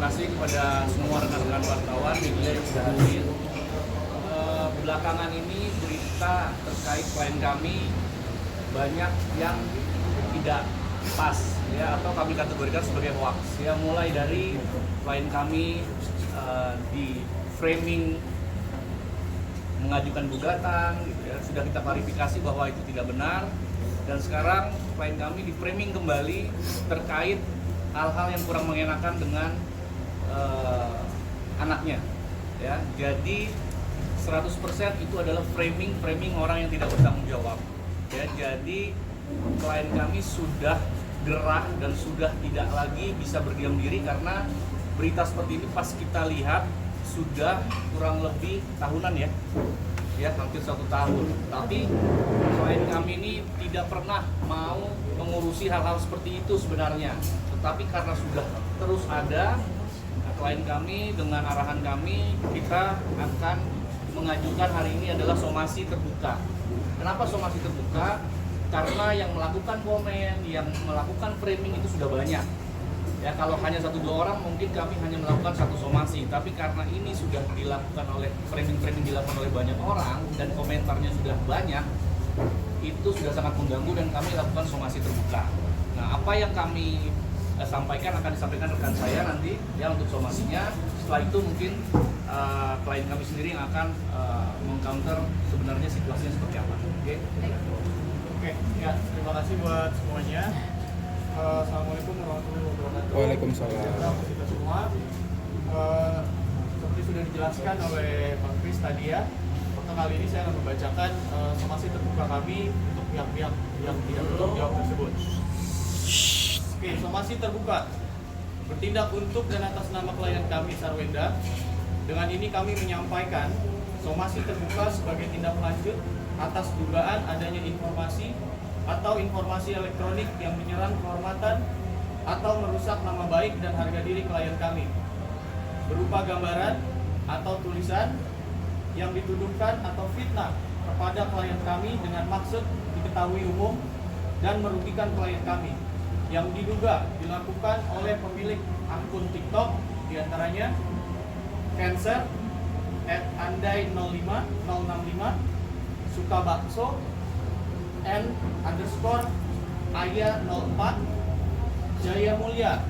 kasih kepada semua rekan-rekan wartawan media yang sudah hadir. Belakangan ini berita terkait klien kami banyak yang tidak pas ya, atau kami kategorikan sebagai hoax ya, mulai dari klien kami di framing mengajukan gugatan gitu ya, sudah kita klarifikasi bahwa itu tidak benar, dan sekarang klien kami di framing kembali terkait hal-hal yang kurang mengenakan dengan anaknya ya. Jadi 100% itu adalah framing orang yang tidak bertanggung jawab ya. Jadi klien kami sudah gerah dan sudah tidak lagi bisa berdiam diri, karena berita seperti ini pas kita lihat sudah kurang lebih tahunan ya, hampir 1 tahun. Tapi klien kami ini tidak pernah mau mengurusi hal-hal seperti itu sebenarnya, tetapi karena sudah terus ada, klien kami dengan arahan kami, kita akan mengajukan hari ini adalah somasi terbuka. Kenapa somasi terbuka? Karena yang melakukan komen, yang melakukan framing itu sudah banyak. Ya, kalau hanya 1-2 orang mungkin kami hanya melakukan 1 somasi, tapi karena ini sudah dilakukan oleh framing dilakukan oleh banyak orang dan komentarnya sudah banyak, itu sudah sangat mengganggu dan kami lakukan somasi terbuka. Nah, apa yang kami sampaikan akan disampaikan rekan saya nanti ya untuk somasinya. Setelah itu mungkin klien kami sendiri yang akan mengcounter sebenarnya situasinya seperti apa. Oke, ya, terima kasih buat semuanya. Assalamualaikum warahmatullahi wabarakatuh. Waalaikumsalam. Kita semua, seperti sudah dijelaskan oleh Bang Kris tadi ya, maka kali ini saya akan membacakan somasi terbuka kami untuk pihak-pihak yang tidak bertanggung jawab tersebut. Oke, somasi terbuka. Bertindak untuk dan atas nama klien kami Sarwenda. Dengan ini kami menyampaikan somasi terbuka sebagai tindak lanjut atas dugaan adanya informasi atau informasi elektronik yang menyerang kehormatan atau merusak nama baik dan harga diri klien kami, berupa gambaran atau tulisan yang dituduhkan atau fitnah kepada klien kami dengan maksud diketahui umum dan merugikan klien kami, yang diduga dilakukan oleh pemilik akun TikTok, diantaranya Cancer @andai05065, Sukabakso N_Aya04, Jaya Mulia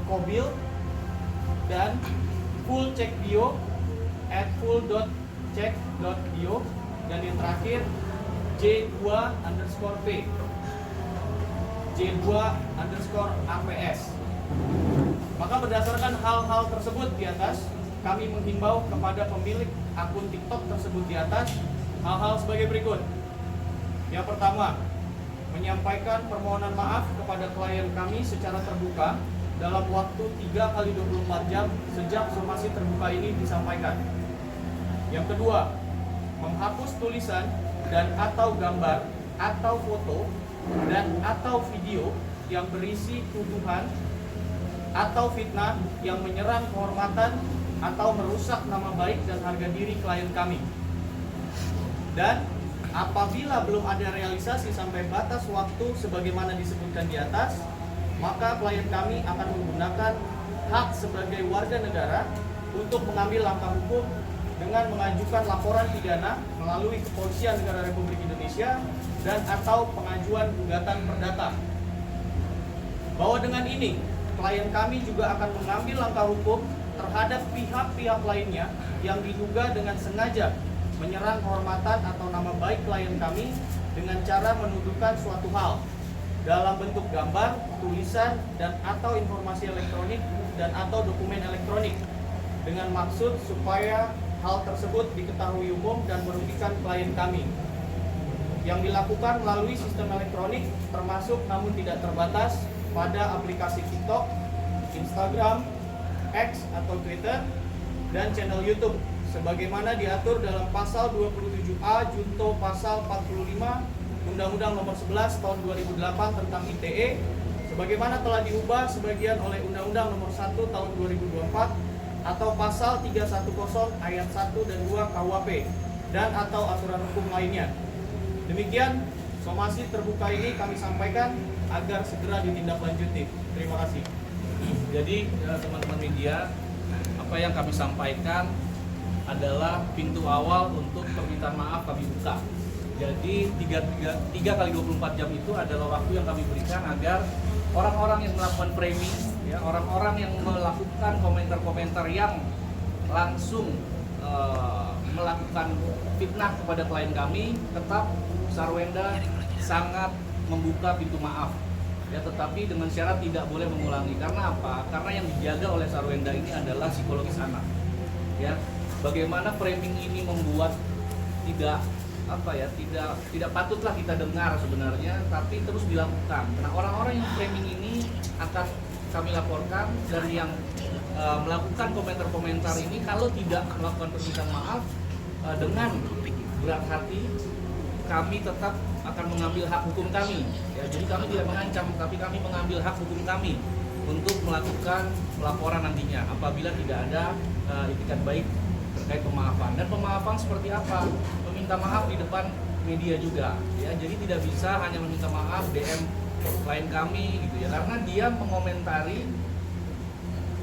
@kobil, dan fullcheckbio @full.check.bio, dan yang terakhir J2_P J2_APS. Maka berdasarkan hal-hal tersebut di atas, kami menghimbau kepada pemilik akun TikTok tersebut di atas hal-hal sebagai berikut. Yang pertama, menyampaikan permohonan maaf kepada klien kami secara terbuka dalam waktu 3x24 jam sejak somasi terbuka ini disampaikan. Yang kedua, menghapus tulisan dan atau gambar atau foto dan atau video yang berisi tuduhan atau fitnah yang menyerang kehormatan atau merusak nama baik dan harga diri klien kami. Dan apabila belum ada realisasi sampai batas waktu sebagaimana disebutkan di atas, maka klien kami akan menggunakan hak sebagai warga negara untuk mengambil langkah hukum dengan mengajukan laporan pidana melalui Kepolisian Negara Republik Indonesia dan atau pengajuan gugatan perdata. Bahwa dengan ini, klien kami juga akan mengambil langkah hukum terhadap pihak-pihak lainnya yang diduga dengan sengaja menyerang kehormatan atau nama baik klien kami dengan cara menuduhkan suatu hal dalam bentuk gambar, tulisan, dan atau informasi elektronik dan atau dokumen elektronik dengan maksud supaya hal tersebut diketahui umum dan merugikan klien kami, yang dilakukan melalui sistem elektronik termasuk namun tidak terbatas pada aplikasi TikTok, Instagram, X atau Twitter, dan channel YouTube sebagaimana diatur dalam pasal 27A junto pasal 45 Undang-Undang Nomor 11 Tahun 2008 tentang ITE, sebagaimana telah diubah sebagian oleh Undang-Undang Nomor 1 Tahun 2024 atau pasal 310 ayat 1 dan 2 KUHP dan atau aturan hukum lainnya. Demikian somasi terbuka ini kami sampaikan agar segera ditindaklanjuti. Terima kasih. Jadi teman-teman media, apa yang kami sampaikan adalah pintu awal untuk permintaan maaf kami buka. Jadi 3 kali 24 jam itu adalah waktu yang kami berikan agar orang-orang yang melakukan framing, ya, orang-orang yang melakukan komentar-komentar yang langsung melakukan fitnah kepada klien kami, tetap Sarwenda sangat membuka pintu maaf. Ya, tetapi dengan syarat tidak boleh mengulangi. Karena apa? Karena yang dijaga oleh Sarwenda ini adalah psikologis anak. Ya, bagaimana framing ini membuat tidak tidak patutlah kita dengar sebenarnya, tapi terus dilakukan. Nah, orang-orang yang framing ini akan kami laporkan, dan yang melakukan komentar-komentar ini kalau tidak melakukan permintaan maaf dengan berat hati, kami tetap akan mengambil hak hukum kami. Ya, jadi kami tidak mengancam, tapi kami mengambil hak hukum kami untuk melakukan pelaporan nantinya apabila tidak ada itikat baik terkait pemaafan. Dan pemaafan seperti apa? Meminta maaf di depan media juga. Ya, jadi tidak bisa hanya meminta maaf DM klien kami gitu ya, karena dia mengomentari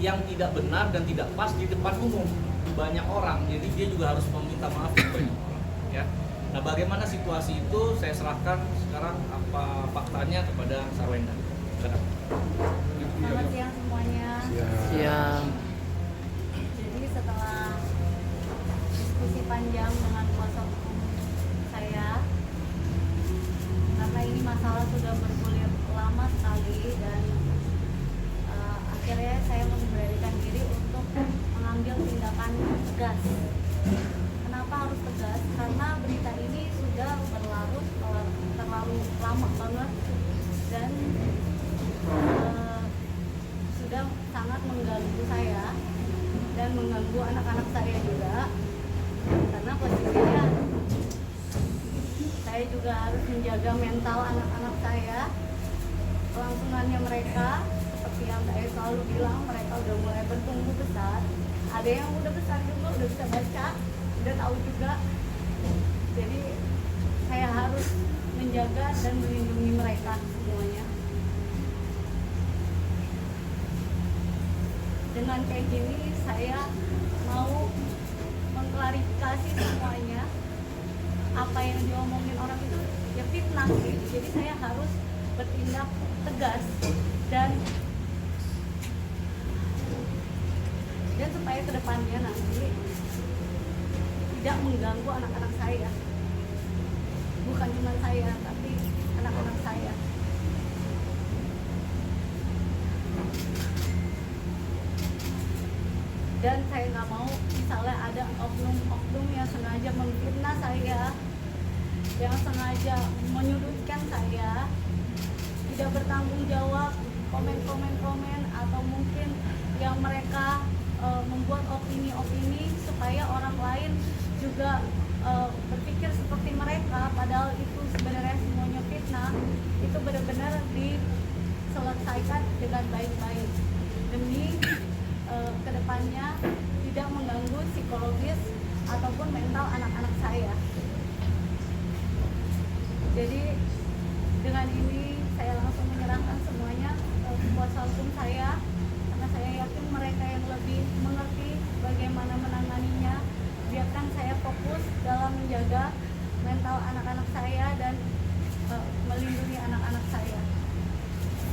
yang tidak benar dan tidak pas di depan umum banyak orang. Jadi dia juga harus meminta maaf ke banyak orang. Ya. Nah, bagaimana situasi itu saya serahkan sekarang apa faktanya kepada Sarwenda. Selamat siang semuanya. Siang. Jadi setelah diskusi panjang dengan kuasa hukum saya, karena ini masalah sudah bergulir lama sekali, dan akhirnya saya memberanikan diri untuk mengambil tindakan tegas. Kenapa harus tegas? Karena berita ini sudah berlarut terlalu lama banget, dan sudah sangat mengganggu saya dan mengganggu anak-anak saya juga, karena posisinya saya juga harus menjaga mental anak-anak saya, kelangsungannya mereka. Seperti yang saya selalu bilang, mereka udah mulai bertumbuh besar, ada yang udah besar juga, udah bisa baca, udah tahu juga. Jadi saya harus menjaga dan melindungi mereka semuanya. Dengan kayak gini saya mau mengklarifikasi semuanya. Apa yang diomongin orang itu ya fitnah gitu. Jadi saya harus bertindak tegas dan supaya kedepannya nanti tidak mengganggu anak-anak saya. Bukan cuma saya, tapi anak-anak saya. Dan saya nggak mau misalnya ada oknum-oknum yang sengaja memfitnah saya, yang sengaja menyudutkan saya, tidak bertanggung jawab, komen, atau mungkin yang mereka membuat opini-opini supaya orang lain juga berpikir seperti mereka, padahal itu sebenarnya semuanya fitnah. Itu benar-benar diselesaikan dengan baik-baik demi kedepannya tidak mengganggu psikologis ataupun mental anak-anak saya. Jadi dengan ini saya langsung menyerahkan semuanya ke kuasa hukum saya, karena saya yakin mereka yang lebih mengerti bagaimana menanganinya. Biarkan saya fokus dalam menjaga mental anak-anak saya dan melindungi anak-anak saya.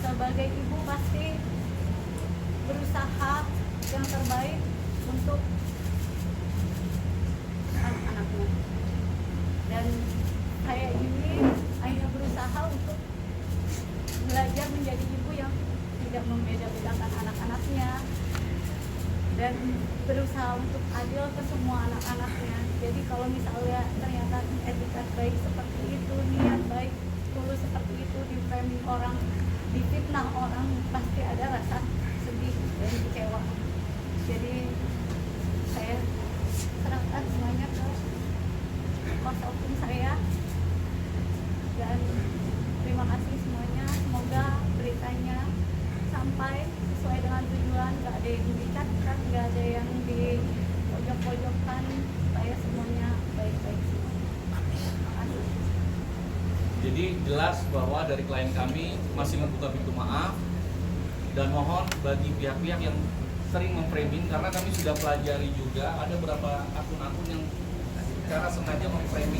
Sebagai ibu pasti berusaha yang terbaik untuk anak-anaknya, dan saya ini hanya berusaha untuk belajar menjadi ibu yang tidak membeda-bedakan anak-anaknya dan berusaha untuk adil ke semua anak-anaknya. Jadi kalau misalnya ternyata etikat baik seperti itu, niat baik tulus seperti itu di framing orang, difitnah orang, pasti ada rasa sedih dan kecewa. Jadi saya serahkan semuanya ke kuasa hukum saya, dan terima kasih semuanya. Semoga beritanya sampai sesuai dengan tujuan, nggak ada yang dicat-cat, nggak ada yang dipojok-pojokkan, supaya semuanya baik-baik semua. Terima kasih. Jadi jelas bahwa dari klien kami masih membuka pintu maaf, Dan mohon bagi pihak-pihak yang sering memframing, karena kami sudah pelajari juga ada beberapa akun-akun yang secara sengaja memframing